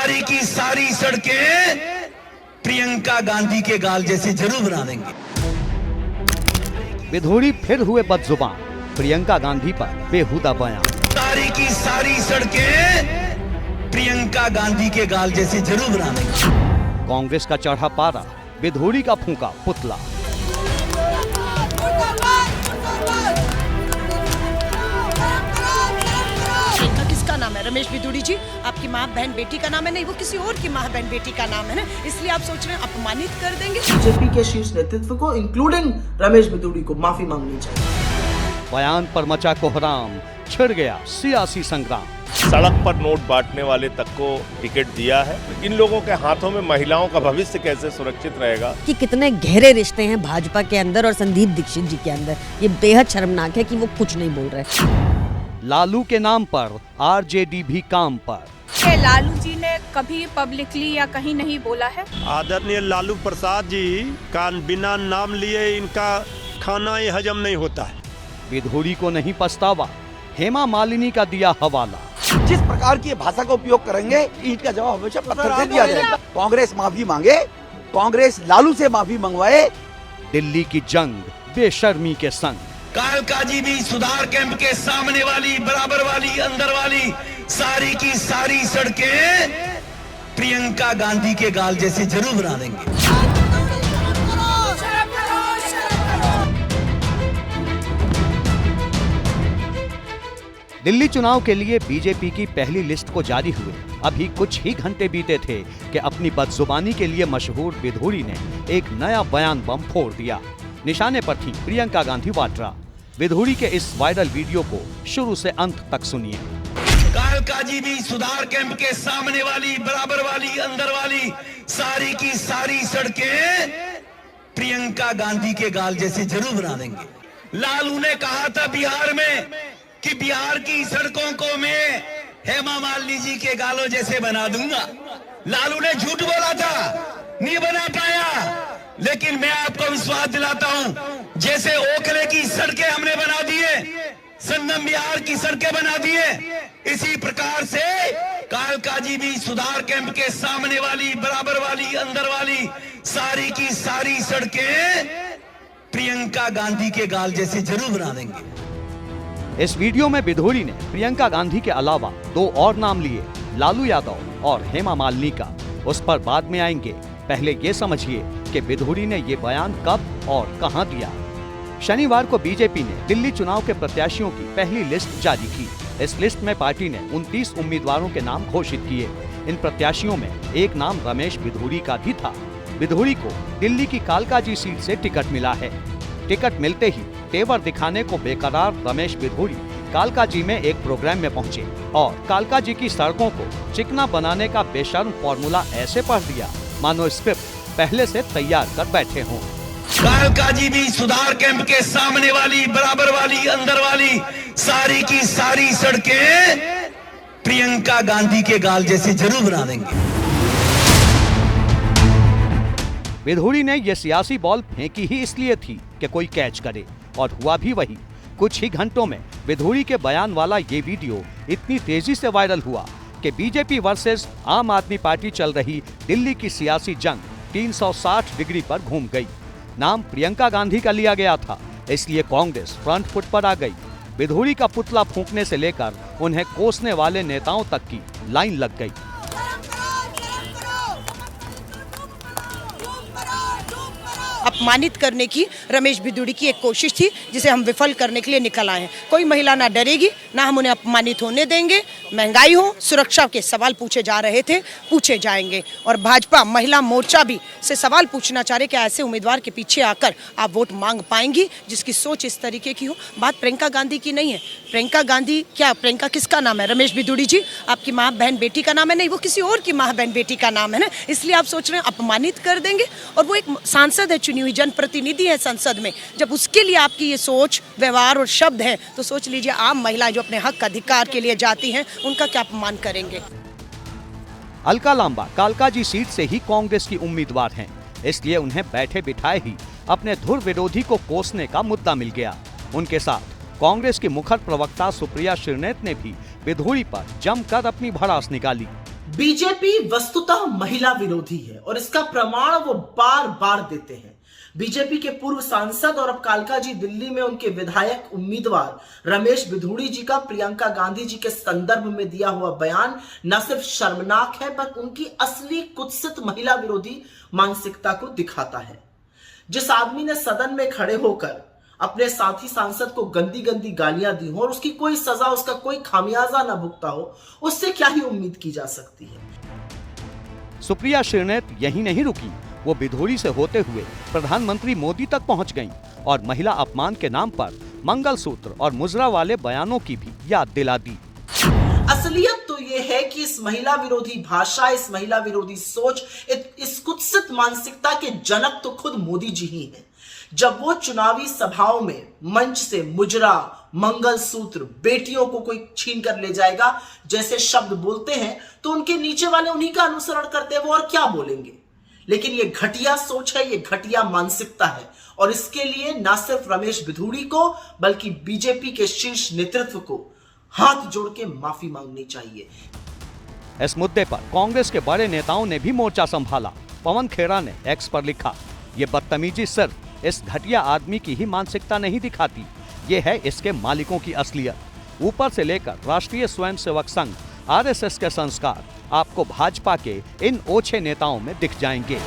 सारी की सारी सड़कें प्रियंका गांधी के गाल जैसे जरूर बना देंगे। विधोड़ी फिर हुए बदजुबान, प्रियंका गांधी पर बेहुदा बयान। सारी की सारी सड़कें प्रियंका गांधी के गाल जैसे जरूर बना देंगे। कांग्रेस का चढ़ा पारा, विधोड़ी का फूंका पुतला। किसका नाम है? रमेश विधोड़ी जी, आपकी माँ बहन बेटी का नाम है? नहीं, वो किसी और की माँ बहन बेटी का नाम है ना, इसलिए आप सोच रहे हैं अपमानित कर देंगे। बीजेपी के शीर्ष नेतृत्व को इंक्लूडिंग रमेश विधोड़ी को माफी मांगनी चाहिए। बयान पर मचा कोहराम, छिड़ गया सियासी संग्राम। सड़क पर नोट बांटने वाले तक को टिकट दिया है। इन लोगों के हाथों में महिलाओं का भविष्य कैसे सुरक्षित रहेगा? कि कितने गहरे रिश्ते हैं भाजपा के अंदर और संदीप दीक्षित जी के अंदर, ये बेहद शर्मनाक है कि वो कुछ नहीं बोल रहे। लालू के नाम पर आरजेडी भी काम पर। लालू जी ने कभी पब्लिकली या कहीं नहीं बोला है। आदरणीय लालू प्रसाद जी का बिना नाम लिए इनका खाना ही हजम नहीं होता है। विधोड़ी को नहीं पछतावा, हेमा मालिनी का दिया हवाला। जिस प्रकार की भाषा का उपयोग करेंगे, ईंट का जवाब हमेशा पत्थर से दिया जाएगा। कांग्रेस माफी मांगे, कांग्रेस लालू से माफी मंगवाए। दिल्ली की जंग बेशर्मी के संग। कालका जी भी सुधार कैंप के सामने वाली, बराबर वाली, अंदर वाली सारी की सारी सड़कें प्रियंका गांधी के गाल जैसे जरूर बना देंगे। दिल्ली चुनाव के लिए बीजेपी की पहली लिस्ट को जारी हुए अभी कुछ ही घंटे बीते थे कि अपनी बदजुबानी के लिए मशहूर विधोड़ी ने एक नया बयान बम फोड़ दिया। निशाने पर थी प्रियंका गांधी वाड्रा। विधोड़ी के इस वायरल वीडियो को शुरू से अंत तक सुनिए। कालका जी भी सुधार कैंप के सामने वाली, बराबर वाली, अंदर वाली सारी की सारी सड़कें प्रियंका गांधी के गाल जैसे जरूर बना देंगे। लालू ने कहा था बिहार में कि बिहार की सड़कों को मैं हेमा मालिनी जी के गालों जैसे बना दूंगा। लालू ने झूठ बोला था, नहीं बना पाया। लेकिन मैं आपको विश्वास दिलाता हूं, जैसे ओखले की सड़कें हमने बना दिए, संगम बिहार की सड़कें बना दिए, इसी प्रकार से कालका जी भी सुधार कैंप के सामने वाली, बराबर वाली, अंदर वाली सारी की सारी सड़कें प्रियंका गांधी के गाल जैसे जरूर बना देंगे। इस वीडियो में विधोड़ी ने प्रियंका गांधी के अलावा दो और नाम लिए, लालू यादव और हेमा मालिनी का। उस पर बाद में आएंगे। पहले ये समझिए कि विधोड़ी ने ये बयान कब और कहां दिया। शनिवार को बीजेपी ने दिल्ली चुनाव के प्रत्याशियों की पहली लिस्ट जारी की। इस लिस्ट में पार्टी ने 29 उम्मीदवारों के नाम घोषित किए। इन प्रत्याशियों में एक नाम रमेश विधोड़ी का भी था। विधोड़ी को दिल्ली की कालका जी सीट से टिकट मिला है। टिकट मिलते ही तेवर दिखाने को बेकरार रमेश विधोड़ी कालका जी में एक प्रोग्राम में पहुंचे और कालका जी की सड़कों को चिकना बनाने का बेशर्म फॉर्मूला ऐसे पढ़ दिया मानो स्क्रिप्ट पहले से तैयार कर बैठे हों। कालका जी भी सुधार कैंप के सामने वाली, बराबर वाली, अंदर वाली सारी की सारी सड़कें प्रियंका गांधी के गाल जैसे जरूर बना देंगे। विधोड़ी ने यह सियासी बॉल फेंकी ही इसलिए थी कि कोई कैच करे, और हुआ भी वही। कुछ ही घंटों में विधोड़ी के बयान वाला ये वीडियो इतनी तेजी से वायरल हुआ कि बीजेपी वर्सेस आम आदमी पार्टी चल रही दिल्ली की सियासी जंग 360 डिग्री पर घूम गई। नाम प्रियंका गांधी का लिया गया था, इसलिए कांग्रेस फ्रंट फुट पर आ गई। विधोड़ी का पुतला फूंकने से लेकर उन्हें कोसने वाले नेताओं तक की लाइन लग गई। अपमानित करने की रमेश विधोड़ी की एक कोशिश थी, जिसे हम विफल करने के लिए निकल आए हैं। कोई महिला ना डरेगी, ना हम उन्हें अपमानित होने देंगे। महंगाई हो, सुरक्षा के सवाल पूछे जा रहे थे, पूछे जाएंगे। और भाजपा महिला मोर्चा भी से सवाल पूछना चाह रहे कि ऐसे उम्मीदवार के पीछे आकर आप वोट मांग पाएंगी जिसकी सोच इस तरीके की हो। बात प्रियंका गांधी की नहीं है। प्रियंका गांधी क्या, प्रियंका किसका नाम है? रमेश विधोड़ी जी, आपकी माँ बहन बेटी का नाम है? नहीं, वो किसी और की माँ बहन बेटी का नाम है ना, इसलिए आप सोच रहे हैं अपमानित कर देंगे। और वो एक सांसद है, चुनी हुई जनप्रतिनिधि है संसद में। जब उसके लिए आपकी ये सोच, व्यवहार और शब्द है, तो सोच लीजिए आम महिलाएं जो अपने हक अधिकार के लिए जाती हैं, उनका क्या अपमान करेंगे। अलका लांबा कालका जी सीट से ही कांग्रेस की उम्मीदवार हैं, इसलिए उन्हें बैठे बिठाए ही अपने धुर विरोधी को कोसने का मुद्दा मिल गया। उनके साथ कांग्रेस की मुखर प्रवक्ता सुप्रिया श्रीनेत ने भी विधोड़ी पर जमकर अपनी भड़ास निकाली। बीजेपी वस्तुतः महिला विरोधी है और इसका प्रमाण वो बार बार देते हैं। बीजेपी के पूर्व सांसद और अब कालका जी दिल्ली में उनके विधायक उम्मीदवार रमेश बिधूड़ी जी का प्रियंका गांधी जी के संदर्भ में दिया हुआ बयान न सिर्फ शर्मनाक है पर उनकी असली कुत्सित महिला विरोधी मानसिकता को दिखाता है। जिस आदमी ने सदन में खड़े होकर अपने साथी सांसद को गंदी गंदी गालियां दी हो और उसकी कोई सजा, उसका कोई खामियाजा ना भुगता हो, उससे क्या ही उम्मीद की जा सकती है। सुप्रिया श्रीनेत यही नहीं रुकी, वो बिधूड़ी से होते हुए प्रधानमंत्री मोदी तक पहुंच गईं और महिला अपमान के नाम पर मंगलसूत्र और मुजरा वाले बयानों की भी याद दिला दी। असलियत तो ये है कि इस महिला विरोधी भाषा, इस महिला विरोधी सोच, इस कुत्सित मानसिकता के जनक तो खुद मोदी जी ही हैं। जब वो चुनावी सभाओं में मंच से मुजरा, मंगलसूत्र, बेटियों को कोई छीन कर ले जाएगा जैसे शब्द बोलते हैं तो उनके नीचे वाले उन्हीं का अनुसरण करते हैं, वो और क्या बोलेंगे। लेकिन ये घटिया सोच है, ये घटिया मानसिकता है और इसके लिए ना सिर्फ रमेश बिधूड़ी को बल्कि बीजेपी के शीर्ष नेतृत्व को हाथ जोड़ के माफी मांगनी चाहिए। इस मुद्दे पर कांग्रेस के बड़े नेताओं ने भी मोर्चा संभाला। पवन खेरा ने एक्स पर लिखा, ये बदतमीजी सिर्फ इस घटिया आदमी की ही मानसिकता नहीं दिखाती, ये है इसके मालिकों की असलियत। ऊपर से लेकर राष्ट्रीय स्वयंसेवक संघ आरएसएस के संस्कार आपको भाजपा के इन ओछे नेताओं में दिख जाएंगे।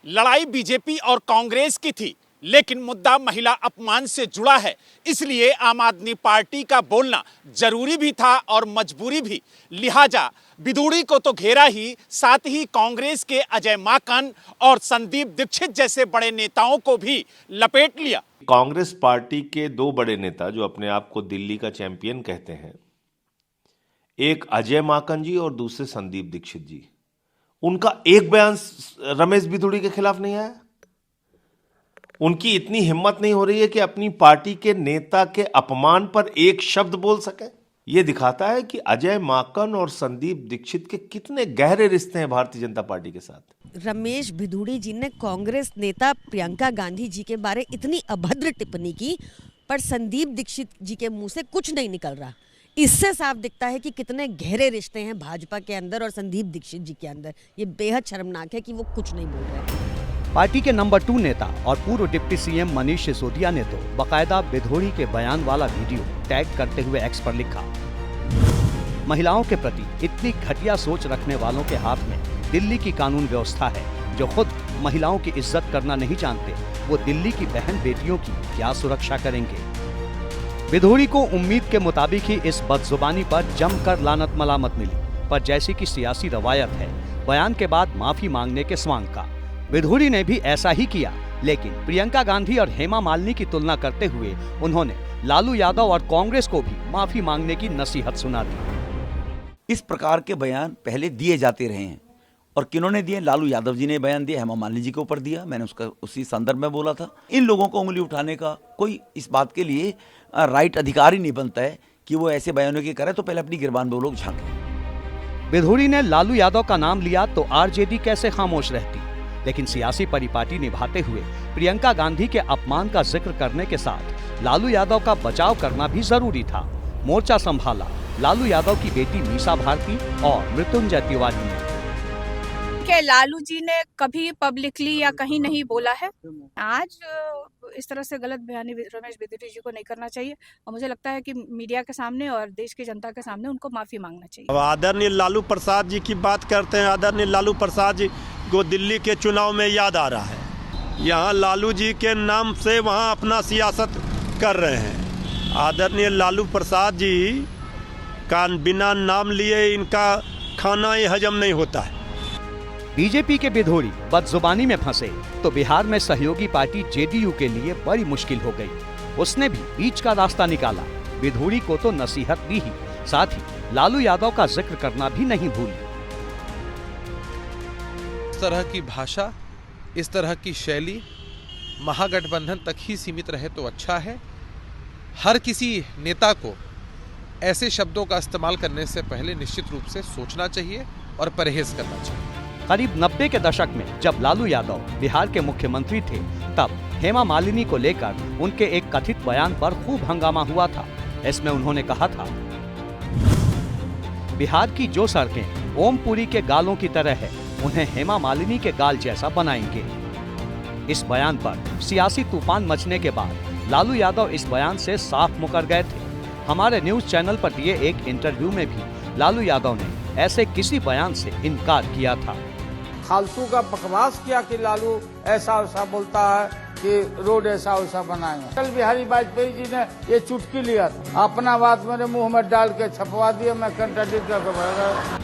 लड़ाई बीजेपी और कांग्रेस की थी, लेकिन मुद्दा महिला अपमान से जुड़ा है, इसलिए आम आदमी पार्टी का बोलना जरूरी भी था और मजबूरी भी। लिहाजा बिधूड़ी को तो घेरा ही, साथ ही कांग्रेस के अजय माकन और संदीप दीक्षित जैसे बड़े नेताओं को भी लपेट लिया। कांग्रेस पार्टी के दो बड़े नेता जो अपने आप को दिल्ली का चैंपियन कहते हैं, एक अजय माकन जी और दूसरे संदीप दीक्षित जी, उनका एक बयान रमेश बिधूड़ी के खिलाफ नहीं आया। उनकी इतनी हिम्मत नहीं हो रही है कि अपनी पार्टी के नेता के अपमान पर एक शब्द बोल सके। यह दिखाता है कि अजय माकन और संदीप दीक्षित के कितने गहरे रिश्ते हैं भारतीय जनता पार्टी के साथ। रमेश बिधूड़ी जी ने कांग्रेस नेता प्रियंका गांधी जी के बारे इतनी अभद्र टिप्पणी की, पर संदीप दीक्षित जी के मुंह से कुछ नहीं निकल रहा। इससे साफ दिखता है कि कितने गहरे रिश्ते हैं भाजपा के अंदर और संदीप दीक्षित जी के अंदर। ये बेहद शर्मनाक है कि वो कुछ नहीं बोल रहे। पार्टी के नंबर 2 नेता और पूर्व डिप्टी सीएम मनीष सिसोदिया ने तो बकायदा बिधूड़ी के बयान वाला वीडियो टैग करते हुए एक्स पर लिखा, महिलाओं के प्रति इतनी घटिया सोच रखने वालों के हाथ में दिल्ली की कानून व्यवस्था है। जो खुद महिलाओं की इज्जत करना नहीं जानते, वो दिल्ली की बहन बेटियों की क्या सुरक्षा करेंगे। बिधूड़ी को उम्मीद के मुताबिक ही इस बदजुबानी पर जमकर लानत मलामत मिली, पर जैसी की सियासी रवायत है, बयान के बाद माफी मांगने के स्वांग का। बिधूड़ी ने भी ऐसा ही किया, लेकिन प्रियंका गांधी और हेमा मालिनी की तुलना करते हुए उन्होंने लालू यादव और कांग्रेस को भी माफी मांगने की नसीहत सुना दी। इस प्रकार के बयान पहले दिए जाते रहे हैं और किन्होंने दिए? लालू यादव जी ने बयान दिया, हेमा मालिनी जी के ऊपर दिया, मैंने उसका उसी संदर्भ में बोला था। इन लोगों को उंगली उठाने का कोई इस बात के लिए राइट अधिकार ही नहीं बनता है कि वो ऐसे बयानों की करे, तो पहले अपनी गिरबान में वो लोग झांकें। बिधूड़ी ने लालू यादव का नाम लिया तो आरजेडी कैसे खामोश रहती, लेकिन सियासी परिपाटी निभाते हुए प्रियंका गांधी के अपमान का जिक्र करने के साथ लालू यादव का बचाव करना भी जरूरी था। मोर्चा संभाला लालू यादव की बेटी मीसा भारती और मृत्युंजय तिवारी ने। कि लालू जी ने कभी पब्लिकली या कहीं नहीं बोला है। आज इस तरह से गलत बयानी रमेश बिधूड़ी जी को नहीं करना चाहिए और मुझे लगता है कि मीडिया के सामने और देश की जनता के सामने उनको माफी मांगना चाहिए। अब आदरणीय लालू प्रसाद जी की बात करते हैं। आदरणीय लालू प्रसाद जी को दिल्ली के चुनाव में याद आ रहा है, यहाँ लालू जी के नाम से वहाँ अपना सियासत कर रहे हैं। आदरणीय लालू प्रसाद जी का बिना नाम लिए इनका खाना ही हजम नहीं होता है। बीजेपी के बिधूड़ी बदजुबानी में फंसे तो बिहार में सहयोगी पार्टी जेडीयू के लिए बड़ी मुश्किल हो गई। उसने भी बीच का रास्ता निकाला, बिधूड़ी को तो नसीहत दी ही, साथ ही लालू यादव का जिक्र करना भी नहीं भूली। इस तरह की भाषा, इस तरह की शैली महागठबंधन तक ही सीमित रहे तो अच्छा है। हर किसी नेता को ऐसे शब्दों का इस्तेमाल करने से पहले निश्चित रूप से सोचना चाहिए और परहेज करना चाहिए। करीब 90 के दशक में जब लालू यादव बिहार के मुख्यमंत्री थे, तब हेमा मालिनी को लेकर उनके एक कथित बयान पर खूब हंगामा हुआ था। इसमें उन्होंने कहा था, बिहार की जो सड़कें ओमपुरी के गालों की तरह है, उन्हें हेमा मालिनी के गाल जैसा बनाएंगे। इस बयान पर सियासी तूफान मचने के बाद लालू यादव इस बयान से साफ मुकर गए थे। हमारे न्यूज चैनल पर दिए एक इंटरव्यू में भी लालू यादव ने ऐसे किसी बयान से इनकार किया था। फालतू का बकवास किया कि लालू ऐसा वैसा बोलता है कि रोड ऐसा वैसा बनाएंगे। अटल बिहारी वाजपेयी जी ने ये चुटकी लिया था, अपना बात मेरे मुंह में डाल के छपवा दिया, मैं कंट्राडिक्ट करके बढ़ गया।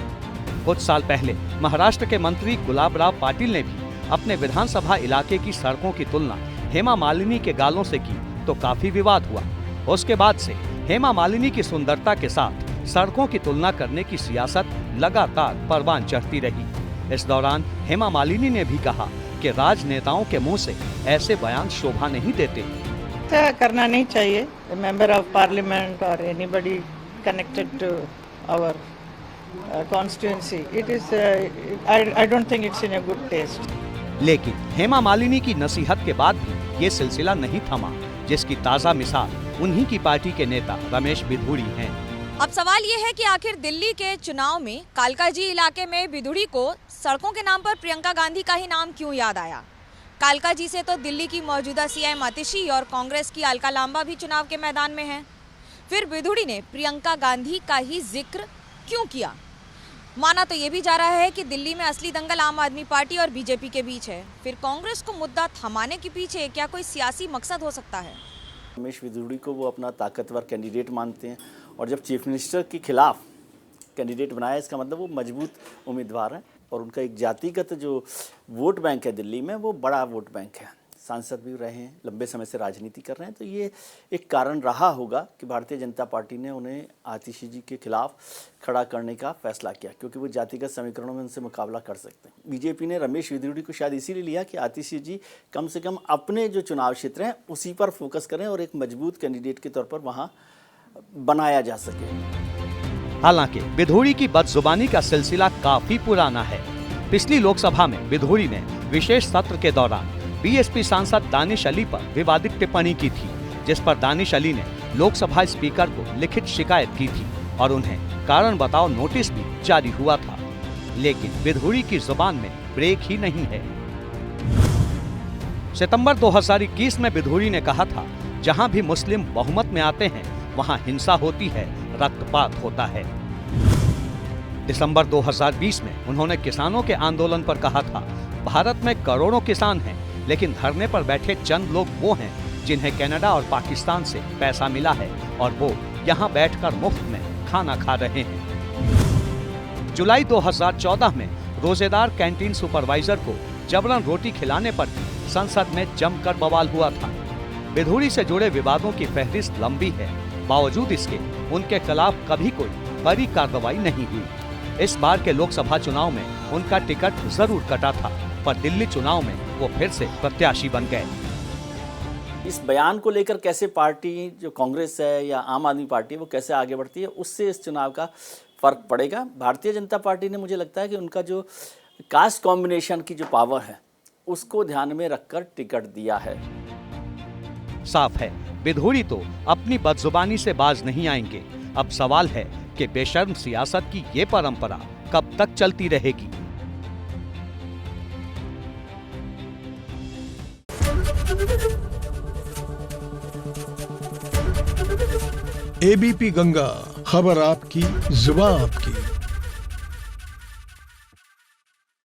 कुछ साल पहले महाराष्ट्र के मंत्री गुलाब राव पाटिल ने भी अपने विधानसभा इलाके की सड़कों की तुलना हेमा मालिनी के गालों से की तो काफी विवाद हुआ। उसके बाद से हेमा मालिनी की सुंदरता के साथ सड़कों की तुलना करने की सियासत लगातार परवान चढ़ती रही। इस दौरान हेमा मालिनी ने भी कहा कि राजनेताओं के मुंह से ऐसे बयान शोभा नहीं देते। करना नहीं चाहिए। मेंबर ऑफ पार्लियामेंट और anybody connected to our constituency, it is I don't think it's in a good taste. लेकिन हेमा मालिनी की नसीहत के बाद भी ये सिलसिला नहीं थमा, जिसकी ताज़ा मिसाल उन्हीं की पार्टी के नेता रमेश बिधूड़ी हैं। अब सवाल ये है कि आखिर दिल्ली के चुनाव में कालकाजी इलाके में बिधूड़ी को सड़कों के नाम पर प्रियंका गांधी का ही नाम क्यों याद आया। कालकाजी से तो दिल्ली की मौजूदा सीएम आतिशी और कांग्रेस की अलका लांबा भी चुनाव के मैदान में हैं। फिर बिधूड़ी ने प्रियंका गांधी का ही जिक्र क्यों किया। माना तो ये भी जा रहा है कि दिल्ली में असली दंगल आम आदमी पार्टी और बीजेपी के बीच है। फिर कांग्रेस को मुद्दा थमाने के पीछे क्या कोई सियासी मकसद हो सकता है। रमेश बिधूड़ी को वो अपना ताकतवर कैंडिडेट मानते हैं और जब चीफ मिनिस्टर के खिलाफ कैंडिडेट बनाया, इसका मतलब वो मजबूत उम्मीदवार हैं और उनका एक जातिगत जो वोट बैंक है दिल्ली में, वो बड़ा वोट बैंक है। सांसद भी रहे हैं, लंबे समय से राजनीति कर रहे हैं, तो ये एक कारण रहा होगा कि भारतीय जनता पार्टी ने उन्हें आतिशी जी के खिलाफ खड़ा करने का फैसला किया, क्योंकि वो जातिगत समीकरणों में उनसे मुकाबला कर सकते हैं। बीजेपी ने रमेश बिधूड़ी को शायद इसीलिए लिया कि आतिशी जी कम से कम अपने जो चुनाव क्षेत्र हैं उसी पर फोकस करें और एक मजबूत कैंडिडेट के तौर पर वहाँ बनाया जा सके। हालांकि बिधूड़ी की बदजुबानी का सिलसिला काफी पुराना है। पिछली लोकसभा में बिधूड़ी ने विशेष सत्र के दौरान बीएसपी सांसद दानिश अली पर विवादित टिप्पणी की थी, जिस पर दानिश अली ने लोकसभा स्पीकर को लिखित शिकायत की थी और उन्हें कारण बताओ नोटिस भी जारी हुआ था। लेकिन बिधूड़ी की जुबान में ब्रेक ही नहीं है। सितंबर 2021 में बिधूड़ी ने कहा था, जहां भी मुस्लिम बहुमत में आते हैं वहां हिंसा होती है, रक्तपात होता है। दिसंबर 2020 में उन्होंने किसानों के आंदोलन पर कहा था, भारत में करोड़ों किसान हैं, लेकिन धरने पर बैठे चंद लोग वो हैं जिन्हें कनाडा और पाकिस्तान से पैसा मिला है और वो यहाँ बैठकर मुफ्त में खाना खा रहे हैं। जुलाई 2014 में रोजेदार कैंटीन सुपरवाइजर को जबरन रोटी खिलाने पर भी संसद में जमकर बवाल हुआ था। बिधूड़ी से जुड़े विवादों की फहरिस्त लंबी है, बावजूद इसके उनके खिलाफ कभी कोई बड़ी कार्रवाई नहीं हुई। इस बार के लोकसभा चुनाव में उनका टिकट जरूर कटा था, पर दिल्ली चुनाव में वो फिर से प्रत्याशी बन गए। इस बयान को लेकर कैसे पार्टी जो कांग्रेस है या आम आदमी पार्टी वो कैसे आगे बढ़ती है, उससे इस चुनाव का फर्क पड़ेगा। भारतीय जनता पार्टी ने, मुझे लगता है कि उनका जो कास्ट कॉम्बिनेशन की जो पावर है उसको ध्यान में रखकर टिकट दिया है। साफ है, बिधूड़ी तो अपनी बदजुबानी से बाज नहीं आएंगे। अब सवाल है कि बेशर्म सियासत की ये परंपरा कब तक चलती रहेगी। एबीपी गंगा, खबर आपकी, जुबान आपकी।